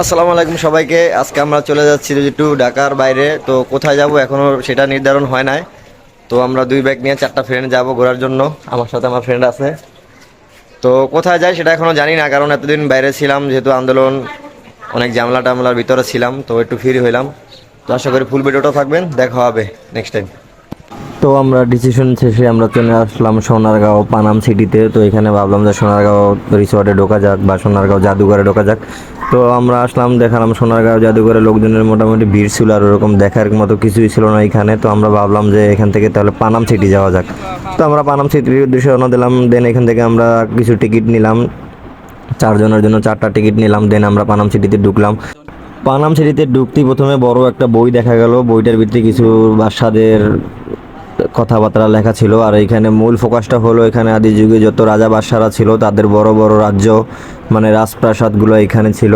আসসালামু আলাইকুম সবাইকে। আজকে আমরা চলে যাচ্ছি একটু ঢাকার বাইরে। তো কোথায় যাব এখনও সেটা নির্ধারণ হয় নাই। তো আমরা দুই ব্যাগ নিয়ে 4টা ফ্রেন্ড যাব ঘোরার জন্য। আমার সাথে আমার ফ্রেন্ড আছে। তো কোথায় যাই সেটা এখনও জানি না, কারণ এতদিন বাইরে ছিলাম, যেহেতু আন্দোলন অনেক ঝামেলা টামলার ভিতরে ছিলাম, তো একটু ফ্রি হইলাম। তো আশা করি ফুল ভিডিওটা থাকবেন, দেখা হবে নেক্সট টাইম। তো আমরা ডিসিশন শেষে আমরা চলে আসলাম সোনারগাঁও পানাম সিটিতে। তো এখানে ভাবলাম যে সোনারগাঁও রিসর্টে ঢোকা যাক বা সোনারগাঁও জাদুঘরে ঢোকা যাক। তো আমরা আসলাম, দেখালাম সোনারগাঁও জাদুঘরে লোকজনের মোটামুটি ভিড় ছিল, আর ওরকম দেখার মতো কিছুই ছিল না এখানে। তো আমরা ভাবলাম যে এখান থেকে তাহলে পানাম সিটি যাওয়া যাক। তো আমরা পানাম সিটির উদ্দেশ্যে রওনা দিলাম। দেন এখান থেকে আমরা কিছু টিকিট নিলাম, 4 জনের জন্য 4টা টিকিট নিলাম। দেন আমরা পানাম সিটিতে ঢুকলাম। পানাম সিটিতে ঢুকতেই প্রথমে বড় একটা বই দেখা গেল। বইটার ভিতরে কিছু বাদশাদের কথাবার্তা লেখা ছিল। আর এখানে মূল ফোকাসটা হলো এখানে আদি যুগে যত রাজা বাদশারা ছিল তাদের বড় বড় রাজ্য, মানে রাজপ্রাসাদগুলো এখানে ছিল।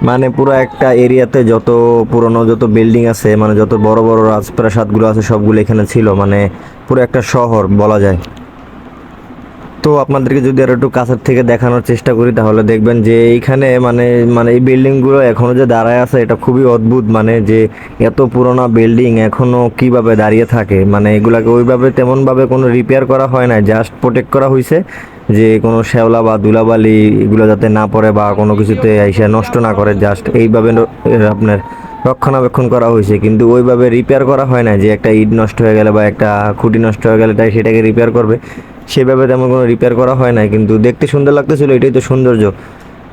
মানে পুরো একটা এরিয়াতে যত পুরনো যত বিল্ডিং আছে, মানে যত বড় বড় রাজপ্রাসাদগুলো আছে সবগুলো এখানে ছিল। মানে পুরো একটা শহর বলা যায়। তো আপনাদেরকে যদি আর একটু কাছের থেকে দেখানোর চেষ্টা করি তাহলে দেখবেন যে এইখানে মানে মানে এই বিল্ডিংগুলো এখনো যে দাঁড়ায় আছে এটা খুবই অদ্ভুত। মানে যে এত পুরোনো বিল্ডিং এখনো কিভাবে দাঁড়িয়ে থাকে, মানে এগুলাকে ওইভাবে তেমনভাবে কোনো রিপেয়ার করা হয় না, জাস্ট প্রোটেক্ট করা হয়েছে যে কোনো শ্যাওলা বা ধুলাবালি এগুলো যাতে না পড়ে বা কোনো কিছুতে এসে নষ্ট না করে, জাস্ট এইভাবে আপনার রক্ষণাবেক্ষণ করা হয়েছে। কিন্তু ওইভাবে রিপেয়ার করা হয় না যে একটা ইট নষ্ট হয়ে গেলে বা একটা খুঁটি নষ্ট হয়ে গেলে তাই সেটাকে রিপেয়ার করবে, সেভাবে তেমন কোনো রিপেয়ার করা হয় না। কিন্তু দেখতে সুন্দর লাগতেছিল, এটাই তো সৌন্দর্য।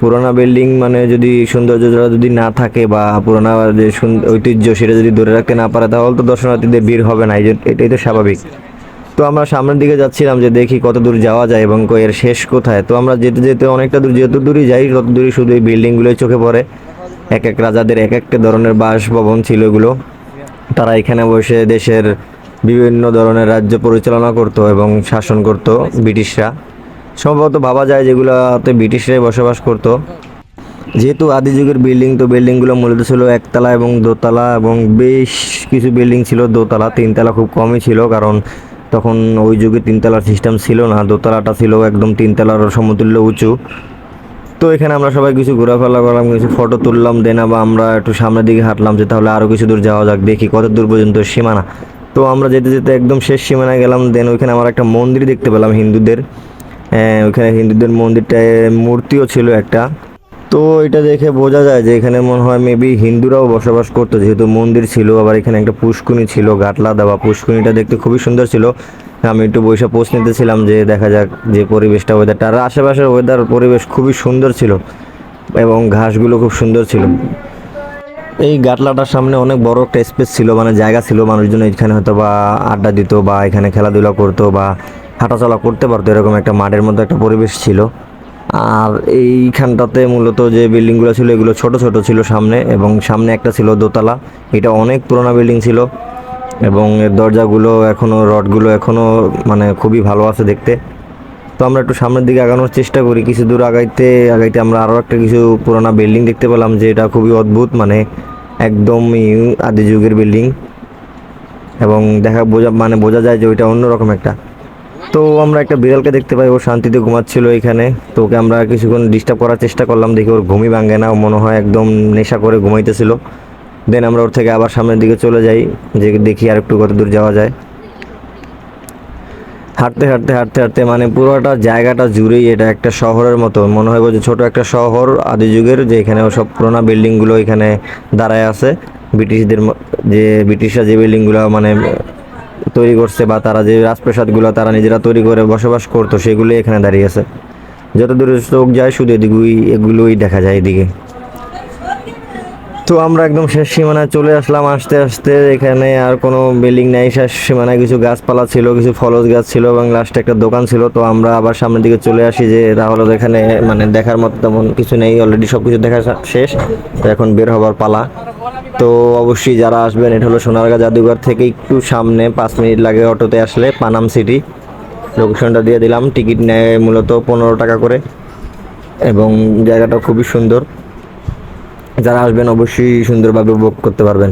পুরোনো বিল্ডিং মানে যদি সৌন্দর্য যদি না থাকে বা পুরোনো যে ঐতিহ্য সেটা যদি ধরে রাখতে না পারে তাহলে তো দর্শনার্থীদের ভিড় হবে না, এটাই তো স্বাভাবিক। তো আমরা সামনের দিকে যাচ্ছিলাম যে দেখি কত দূর যাওয়া যায় এবং এর শেষ কোথায়। তো আমরা যেতে যেতে অনেকটা দূর, যত দূরই যাই তত দূরই শুধু এই বিল্ডিংগুলোই চোখে পড়ে। এক এক রাজাদের এক একটা ধরনের বাসভবন ছিল এগুলো। তারা এখানে বসে দেশের বিভিন্ন ধরনের রাজ্য পরিচালনা করত এবং শাসন করত ব্রিটিশরা। সম্ভবত ভাবা যায় যেগুলোতে ব্রিটিশরাই বসবাস করত। যেহেতু আদি যুগের বিল্ডিং, তো বিল্ডিংগুলো মূলত ছিল একতলা এবং দোতলা, এবং বেশ কিছু বিল্ডিং ছিল দোতলা, তিনতলা খুব কমই ছিল, কারণ তখন ওই যুগে তিনতলার সিস্টেম ছিল না। দোতলাটা ছিল একদম তিনতলার সমতুল্য উঁচু। তো এখানে আমরা সবাই কিছু ঘোরাফেরা করলাম, কিছু ফটো তুললাম। দেন আবার আমরা একটু সামনের দিকে হাঁটলাম যে তাহলে আরও কিছু দূর যাওয়া যাক, দেখি কত দূর পর্যন্ত সীমানা। তো আমরা যেতে যেতে একদম শেষ সীমানায় গেলাম। দেন ওইখানে আমার একটা মন্দির দেখতে পেলাম হিন্দুদের। ওইখানে হিন্দুদের মন্দিরটায় মূর্তিও ছিল একটা। তো এটা দেখে বোঝা যায় যে এখানে মনে হয় মেবি হিন্দুরাও বসবাস করতো, যেহেতু মন্দির ছিল। আবার এখানে একটা পুষ্কুনি ছিল, গাটলা দেওয়া। পুষ্কুনিটা দেখতে খুবই সুন্দর ছিল। আমি একটু বসে পোস্ট নিতেছিলাম যে দেখা যাক যে পরিবেশটা, ওয়েদারটা আর আশেপাশের ওয়েদার পরিবেশ খুবই সুন্দর ছিল এবং ঘাসগুলো খুব সুন্দর ছিল। এই গাটলাটার সামনে অনেক বড় একটা স্পেস ছিল, মানে জায়গা ছিল, মানুষজন এখানে হয়তো বা আড্ডা দিত বা এখানে খেলাধুলা করতো বা হাঁটাচলা করতে পারতো, এরকম একটা মাঠের মধ্যে একটা পরিবেশ ছিল। আর এইখানটাতে মূলত যে বিল্ডিংগুলো ছিল এগুলো ছোট ছোট ছিল সামনে, এবং সামনে একটা ছিল দোতলা। এটা অনেক পুরোনো বিল্ডিং ছিল এবং এর দরজাগুলো এখনও, রডগুলো এখনও মানে খুবই ভালো আছে দেখতে। তো আমরা একটু সামনের দিকে আগানোর চেষ্টা করি। কিছু দূর আগাইতে আগাইতে আমরা আরও একটা কিছু পুরোনো বিল্ডিং দেখতে পেলাম, যে এটা খুবই অদ্ভুত, মানে একদমই আদি যুগের বিল্ডিং। এবং বোঝা যায় যে ওইটা অন্যরকম একটা। তো আমরা একটা বিড়ালকে দেখতে পাই, ও শান্তিতে ঘুমাচ্ছিল এখানে। তো ওকে আমরা কিছুক্ষণ ডিস্টার্ব করার চেষ্টা করলাম, দেখি ওর ঘুমই ভাঙে না, ও মনে হয় একদম নেশা করে ঘুমাইতেছিল। দেন আমরা ওর থেকে আবার সামনের দিকে চলে যাই যে দেখি আর একটু কত দূর যাওয়া যায়। হাঁটতে হাঁটতে হাঁটতে হাঁটতে মানে পুরোটা জায়গাটা জুড়েই এটা একটা শহরের মতো মনে হয়, যে ছোট একটা শহর আদি যুগের, যে এখানে সব পুরোনো বিল্ডিংগুলো এখানে দাঁড়ায় আছে। ব্রিটিশদের যে ব্রিটিশরা যে বিল্ডিংগুলো মানে তৈরি করছে বা তারা যে রাজপ্রাসাদগুলো তারা নিজেরা তৈরি করে বসবাস করতো সেগুলোই এখানে দাঁড়িয়ে আছে। যত দূরে চোখ যায় শুধু এগুলোই দেখা যায় এদিকে। তো আমরা একদম শেষ সীমানায় চলে আসলাম। আস্তে আস্তে এখানে আর কোনো বিল্ডিং নাই, শেষ সীমানায় কিছু গাছপালা ছিল, কিছু ফলস গাছ ছিল এবং লাস্টে একটা দোকান ছিল। তো আমরা আবার সামনের দিকে চলে আসি যে তাহলে এখানে মানে দেখার মতো তেমন কিছু নেই, অলরেডি সব কিছু দেখা শেষ। তো এখন বের হবার পালা। তো অবশ্যই যারা আসবেন, এটা হলো সোনারগাঁ জাদুঘর থেকে একটু সামনে, 5 মিনিট লাগে অটোতে আসলে পানাম সিটি। লোকেশনটা দিয়ে দিলাম। টিকিট নেয় মূলত 15 টাকা করে এবং জায়গাটা খুবই সুন্দর। যারা আসবেন অবশ্যই সুন্দরভাবে উপভোগ করতে পারবেন।